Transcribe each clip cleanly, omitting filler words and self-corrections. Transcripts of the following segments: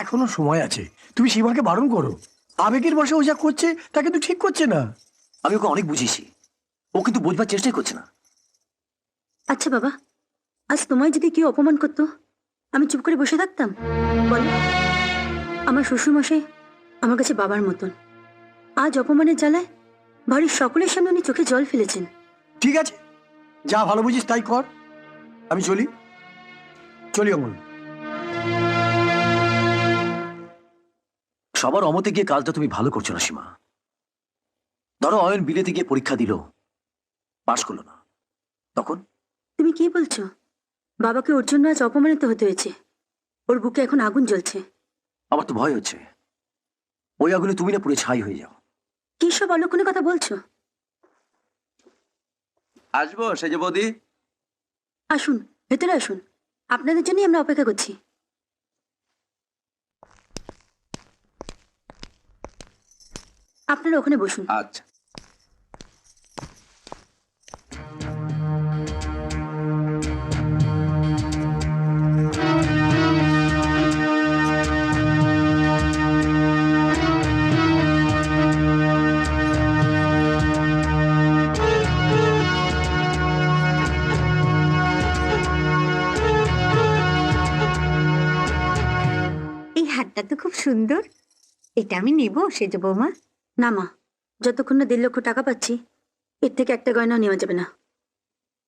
এখনো সময় আছে, তুমি সীমাকে বারণ করো। আবেগের বশে ও যা করছে তা কিন্তু ঠিক করছে না। আমি ওকে অনেক বুঝিয়েছি, ও কিন্তু বুঝবার চেষ্টাই করছে না। আচ্ছা বাবা, আজ তোমায় যদি কেউ অপমান করতো, আমি চুপ করে বসে থাকতাম? বলো। আমার শ্বশুরমশাই আমার কাছে বাবার মতন। আজ অপমানের জ্বালায় বাড়ির সকলের সামনে উনি চোখে জল ফেলেছেন। ঠিক আছে, যা ভালো বুঝিস তাই কর। আমি চলি চলি অমল। সবার অমতে গিয়ে কাজটা তুমি ভালো করছো না সীমা। ধরো অয়ন বিলেতে গিয়ে পরীক্ষা দিল, পাশ করলো না, তখন? তুমি কি বলছো? বাবাকে ওর জন্য আজ অপমানিত হতে হয়েছে। ওর বুকে এখন আগুন জ্বলছে। আমার তো ভয় হচ্ছে ওই আগুনে তুমি না পুরো ছাই হয়ে যাও। কি সব অলক্ষণে কথা বলছো? আসবো সেজ বৌদি? আসুন, ভেতরে আসুন। আপনাদের জন্যই আমরা অপেক্ষা করছি। আপনারা ওখানে বসুন। আচ্ছা। এই হারটা তো খুব সুন্দর, এটা আমি নেব সেজ বৌমা? না মা, যতক্ষণ না 1.5 লক্ষ টাকা পাচ্ছি, এর থেকে একটা গয়না নেওয়া যাবে না।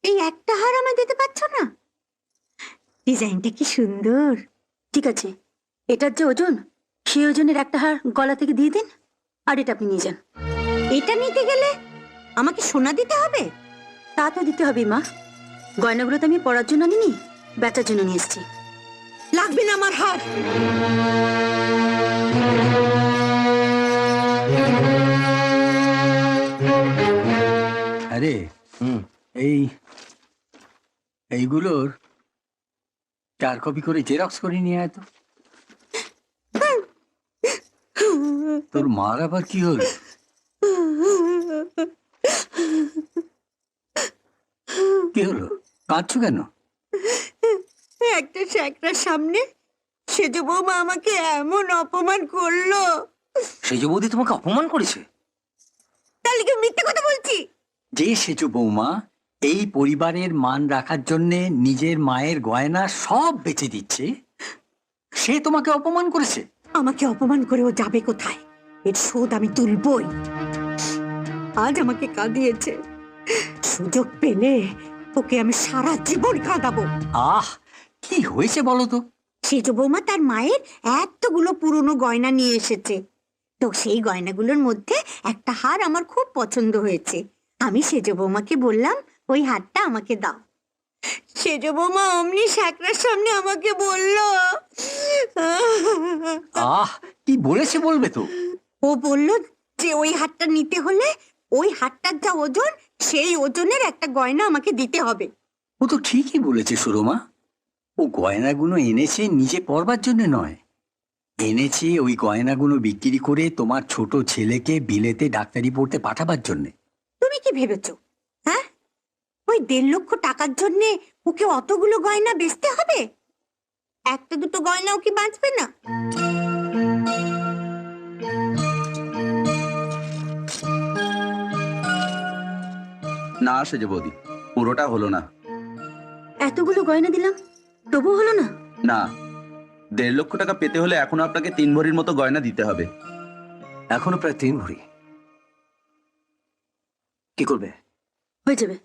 এই একটা হার আমায় দিতে পারছো না? ডিজাইনটা কি সুন্দর। ঠিক আছে, এটার যে ওজন, সেই ওজনের একটা হার গলা থেকে দিয়ে দিন, আর এটা আপনি নিয়ে যান। এটা নিতে গেলে আমাকে সোনা দিতে হবে? তা তো দিতে হবে মা। গয়নাগুলো তো আমি পড়ার জন্য আনিনি, বেচার জন্য নিয়ে এসেছি। লাগবে না আমার হার। আরে এইগুলোর 4 কপি করে জেরক্স করে নিয়ে আয় তো। তোর মার আবার কি হলো? কি হলো, কাঁদছো কেন? একটা শ্যাকরার সামনে সেজ বৌমা আমাকে এমন অপমান করলো। সেই যে বৌদি তোমাকে অপমান করেছে? তাহলে কি মিথ্যে কথা বলছি? যে সেজো বৌমা এই পরিবারের মান রাখার জন্যে নিজের মায়ের গয়না সব বেচে দিচ্ছে, সে তোমাকে অপমান করেছে? আমাকে অপমান করে ও যাবে কোথায়? এর শোধ আমি তুলবই। আজ আমাকে কাঁদিয়েছে, সুযোগ পেলে ওকে আমি সারা জীবন কাঁদাবো। আহ, কি হয়েছে বলো তো? সেজ বৌমা তার মায়ের এতগুলো পুরনো গয়না নিয়ে এসেছে, তো সেই গয়নাগুলোর মধ্যে একটা হার আমার খুব পছন্দ হয়েছে। আমি সেজ বৌমাকে বললাম ওই হারটা আমাকে দাও। সেজ বৌমা অমনি শ্যাকরার সামনে আমাকে বলল, আহ, কি বলেছে বলবে তো? ও বলল যে ওই হারটা নিতে হলে ওই হারটার যা ওজন, সেই ওজনের একটা গয়না আমাকে দিতে হবে। ও তো ঠিকই বলেছে সুরমা। ও গয়নাগুলো এনেছে নিজে পরবার জন্য নয়, এনেছে ওই গয়নাগুলো বিক্রি করে তোমার ছোট ছেলেকে বিলেতে ডাক্তারি পড়তে পাঠাবার জন্য। তুমি কি ভেবেছো, হ্যাঁ? ওই 1.5 লক্ষ টাকার জন্য ওকে অতগুলো গয়না বেচতে হবে? একটা দুটো গয়নাও কি বাঁচবে না? না সেজ বৌদি, পুরোটা হলো না। এতগুলো গয়না দিলাম, তবু হলো না? না, 1.5 লক্ষ টাকা পেতে হলে এখনো আপনাকে 3 ভরির মতো গয়না দিতে হবে। এখনো প্রায় 3 ভরি। কি করবে? হয়ে যাবে।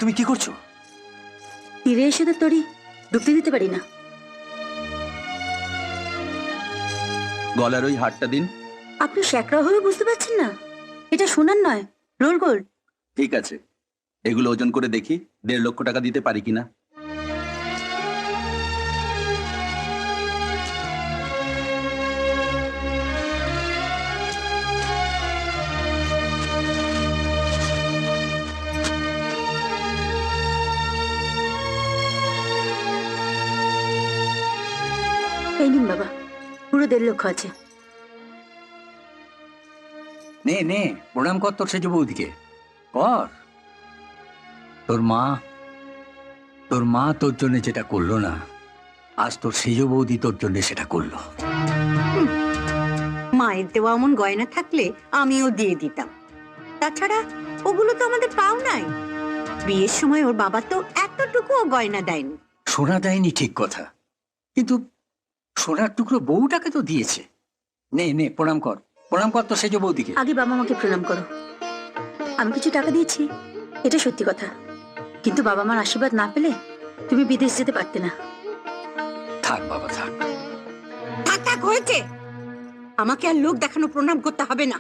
তুমি কি করছো? তীরে এসে তো তরি ডুবতে দিতে পারি না। গলার ওই হারটা দিন। আপনি শ্যাকরা হয়ে বুঝতে পারছেন না? এটা সোনার নয়, রোল গোল্ড। ঠিক আছে, এগুলো ওজন করে দেখি 1.5 লক্ষ টাকা দিতে পারি কিনা। এই নিন বাবা, পুরো 1.5 লক্ষ আছে। নে নে, প্রণাম কর তোর সেজ বৌদিকে, কর। তোর মা তোর জন্য যেটা করলো না, আজ তোর সেজ বৌদি তোর জন্য সেটা করলো। মায়ের দেওয়া এমন গয়না থাকলে আমিও দিয়ে দিতাম। তাছাড়া ওগুলো তো আমাদের পাও নাই। বিয়ের সময় ওর বাবা তো এতটুকুও গয়না দেয়নি। সোনা দেয়নি ঠিক কথা, কিন্তু সোনার টুকরো বউটাকে তো দিয়েছে। নে নে, প্রণাম কর তোর সেজ বৌদিকে। আগে বাবা মাকে প্রণাম করো। আমি কিছু টাকা দিয়েছি, এটা সত্যি কথা, কিন্তু বাবা মার আশীর্বাদ না পেলে তুমি বিদেশ যেতে পারতে না। থাক বাবা থাক। থাক থাক, হয়েছে। আমাকে আর লোক দেখানো প্রণাম করতে হবে না।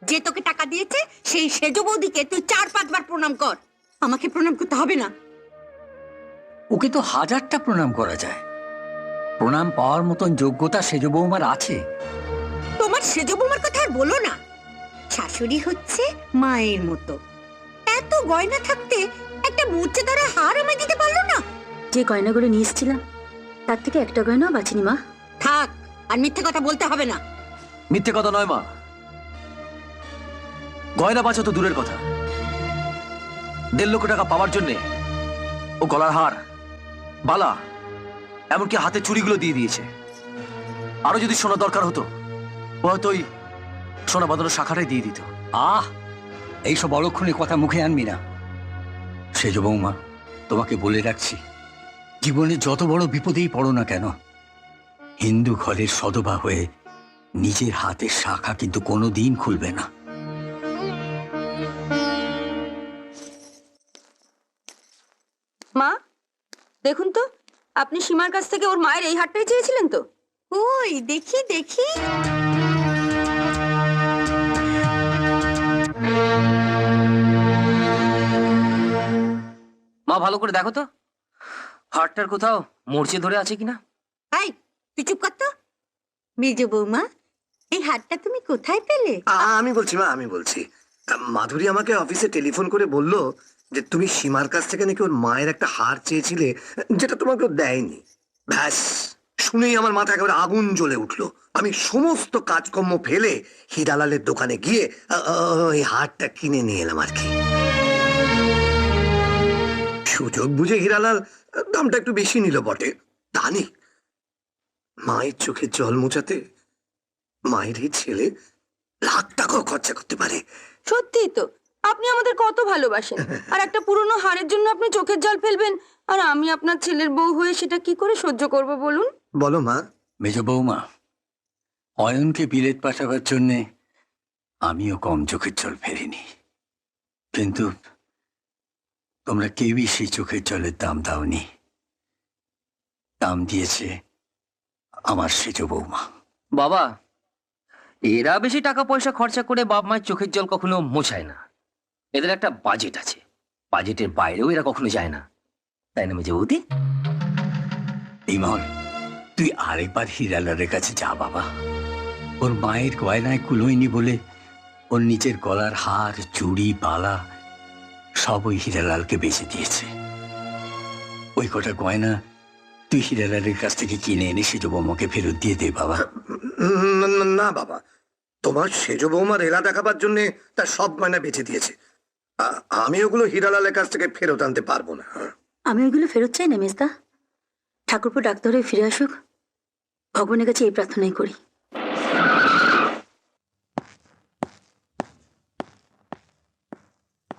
যে তোকে টাকা দিয়েছে সেই সেজ বৌদিকে তুই 4-5 বার প্রণাম কর। আমাকে প্রণাম করতে হবে না। ওকে তো 1000টা প্রণাম করা যায়। প্রণাম পাওয়ার মতন যোগ্যতা সেজ বৌমার আছে। তোমার সেজ বৌমার কথা আর বলো না। শাশুড়ি হচ্ছে মায়ের মতো। এত গয়না থাকতে একটা মুচে ধরা হার আমায় দিতে পারলো না। যে গয়নাগুলো নিয়ে এসেছিলাম তার থেকে একটা গয়নাও বাঁচিনি মা। থাক, আর মিথ্যে কথা বলতে হবে না। মিথ্যে কথা নয় মা, গয়না বাঁচা তো দূরের কথা, 1.5 লক্ষ টাকা পাওয়ার জন্য ও গলার হার, বালা, এমনকি হাতে চুড়িগুলো দিয়ে দিয়েছে। আরো যদি সোনা দরকার হতো ও হয়তো ওই সোনা বাঁধানো শাখাটাই দিয়ে দিত। এইসব অলক্ষণের কথা মুখে আনবি না। সেজ বৌমা, তোমাকে বলে রাখছি, জীবনে যত বড় বিপদেই পড়ো না কেন, হিন্দু ঘরের সদবা হয়ে নিজের হাতের শাখা কিন্তু কোনোদিন খুলবে না। মা, দেখুন তো, আপনি সীমার কাছ থেকে ওর মায়ের এই হারটাই চেয়েছিলেন তো? ওই দেখি দেখি। মা ভালো করে দেখো তো হারটার কোথাও মরচে ধরে আছে কিনা। এই, তুই চুপ কর তো। মেজ বৌমা, এই হারটা তুমি কোথায় পেলে? আমি বলছি মা, আমি বলছি। মাধুরী আমাকে অফিসে টেলিফোন করে বলল যে তুমি সীমার কাছ থেকে নাকি ওর মায়ের একটা হার চেয়েছিলে, যেটা তোমাকে ও দেয়নি। ব্যাস, শুনেই আমার মাথা একেবারে আগুন জ্বলে উঠলো। আমি সমস্ত কাজকর্ম ফেলে হীরালালের দোকানে গিয়ে ওই হারটা কিনে নিয়ে এলাম আর কি। সুযোগ বুঝে হীরালাল দামটা একটু বেশি নিল বটে, তা নেই মায়ের চোখে জল মোছাতে মায়ের এই ছেলে লাখ টাকাও খরচা করতে পারে। সত্যিই তো, আপনি আমাদের কত ভালোবাসেন, আর একটা পুরনো হারের জন্য আপনি চোখের জল ফেলবেন? আর আমি আপনার ছেলের বউ হয়ে সেটা কি করে সহ্য করব বলুন? বলো মা। মেজ বৌমা, অয়নকে বিলেত পাঠাবার জন্যে আমিও কম চোখের জল ফেলিনি, কিন্তু তোমরা কেউই সেই চোখের জলের দাম দাওনি। দাম দিয়েছে আমার সেজ বৌমা। বাবা, এরা বেশি টাকা পয়সা খরচা করে বাপ মায়ের চোখের জল কখনো মোছায় না। এদের একটা বাজেট আছে, বাজেটের বাইরেও এরা কখনো যায় না, তাই না মেজে বৌদি? বিমল, তুই আরেকবার হীরালালের কাছে যা বাবা। ওর মায়ের গয়নায় কুলোয়নি বলে ওর নিজের গলার হার, চুড়ি, বালা সব ওই হীরালালকে বেচে দিয়েছে। ওই কটা গয়না তুই হীরালালের কাছ থেকে কিনে এনে সেজ বৌমাকে ফেরত দিয়ে দে বাবা। না বাবা, তোমার সেজ বৌমার এলা দেখাবার জন্য তার সব গয়না বেঁচে দিয়েছে। আমি ওগুলো হীরালালের কাছ থেকে ফেরত আনতে পারবো না। আমি ওইগুলো ফেরত চাই না মেজদা। ঠাকুরপো ডাক্তার হয়ে ফিরে আসুক, ভগবানের কাছে এই প্রার্থনাই করি।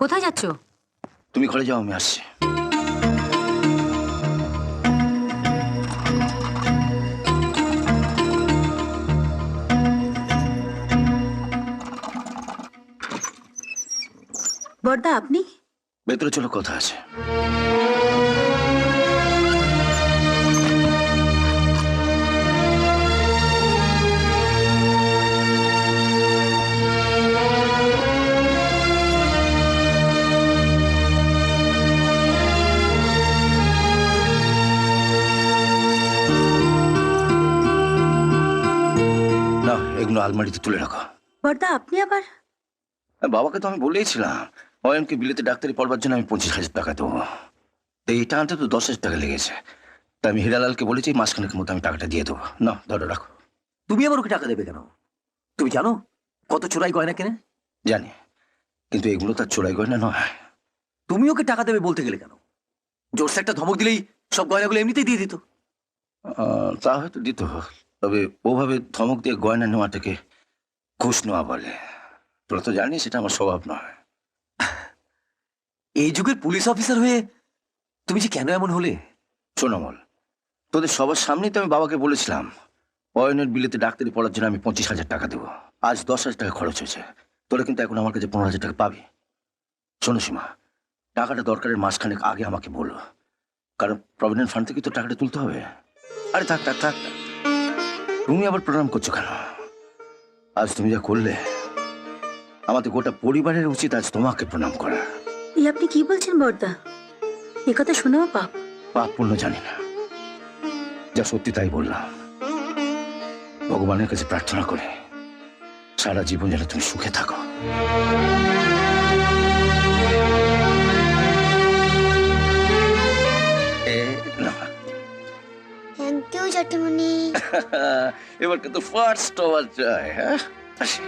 কোথায় যাচ্ছ? তুমি ঘরে যাও, আমি আসছি। বড়দা, আপনি? ভেতরে চলো, কথা আছে। না, এগুলো আলমারিতে তুলে রাখো। বড়দা, আপনি আবার? বাবাকে তো আমি বলেইছিলাম অয়নকে বিলেতে ডাক্তারি পড়বার জন্য আমি 25,000 টাকা দেবো। তো এইটা আনতে তো 10,000 টাকা লেগেছে। তা আমি হিরালালকে বলেছি মাসখানেকের মতো আমি টাকাটা দিয়ে দেবো। না ধরো, রাখো। তুমি আবার ওকে টাকা দেবে কেন? তুমি জানো কত চোরাই গয়না কেনে? জানি, কিন্তু এগুলো তার চোরাই গয়না নয়। তুমি ওকে টাকা দেবে বলতে গেলে কেন? জোরসে একটা ধমক দিলেই সব গয়নাগুলো এমনিতেই দিয়ে দিত। তা হয়তো দিত, তবে ওভাবে ধমক দিয়ে গয়না নেওয়াটাকে ঘুষ নেওয়া বলে। তোরা তো জানিস সেটা আমার স্বভাব নয়। এই যুগের পুলিশ অফিসার হয়ে তুমি যে কেন এমন হলে? সোনামল, তোদের সবার সামনেই তো আমি বাবাকে বলেছিলাম অয়নের বিলেতে ডাক্তারি পড়ার জন্য আমি 25,000 টাকা দেবো। আজ 10,000 টাকা খরচ হয়েছে। তোরা কিন্তু এখন আমার কাছে 15,000 টাকা পাবি। শোনো সীমা, টাকাটা দরকারের মাসখানেক আগে আমাকে বলো, কারণ প্রভিডেন্ট ফান্ড থেকে তো টাকাটা তুলতে হবে। আরে থাক থাক থাক, তুমি আবার প্রণাম করছো কেন? আজ তুমি যা করলে, আমাদের গোটা পরিবারের উচিত আজ তোমাকে প্রণাম করা। এই আপনি কি বলছেন বর্দা? এ কথা শোনাও পাপ। পাপ পুণ্য জানি না, যা সত্যি তাই বললাম। ভগবানের কাছে প্রার্থনা করে সারা জীবন যেন তুমি সুখে থাকো। থ্যাংক ইউ জেঠুমনি। এবার কিন্তু ফার্স্ট হওয়ার চাই। হ্যাঁ, আসি।